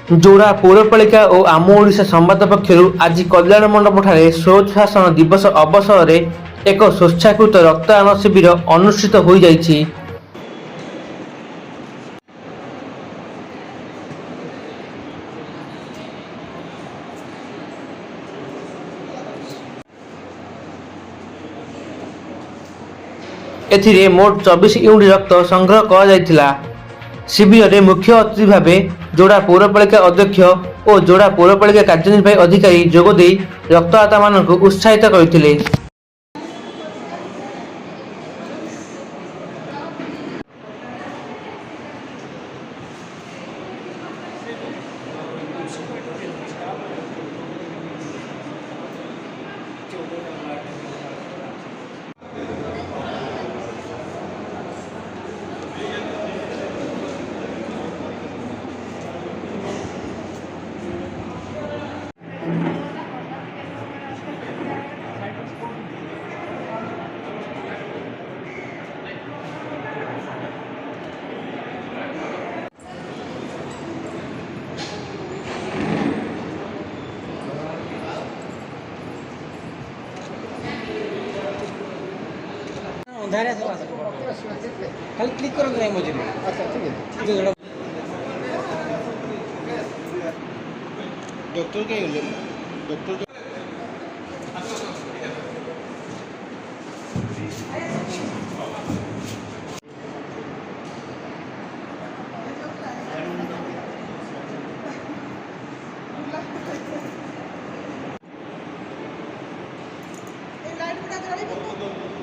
ଯୋଡ଼ା ପୌରପାଳିକା ଓ ଆମ ଓଡ଼ିଶା ସମ୍ବାଦ ପକ୍ଷରୁ ଆଜି କଲ୍ୟାଣ ମଣ୍ଡପଠାରେ ସ୍ୱଚ୍ଛ ଶାସନ ଦିବସ ଅବସରରେ ଏକ ସ୍ୱେଚ୍ଛାକୃତ ରକ୍ତଦାନ ଶିବିର ଅନୁଷ୍ଠିତ ହୋଇଯାଇଛି। ଏଥିରେ ମୋଟ 24 ୟୁନିଟ୍ ରକ୍ତ ସଂଗ୍ରହ କରାଯାଇଥିଲା। ଶିବିରରେ ମୁଖ୍ୟ ଅତିଥି ଭାବେ ଯୋଡ଼ା ପୌରପାଳିକା ଅଧ୍ୟକ୍ଷ ଓ ଯୋଡ଼ା ପୌରପାଳିକା କାର୍ଯ୍ୟନିର୍ବାହୀ ଅଧିକାରୀ ଯୋଗଦେଇ ରକ୍ତଦାତାମାନଙ୍କୁ ଉତ୍ସାହିତ କରିଥିଲେ। खाली क्लिक करो नहीं मुझे। अच्छा ठीक है। डॉक्टर के डॉक्टर लाइट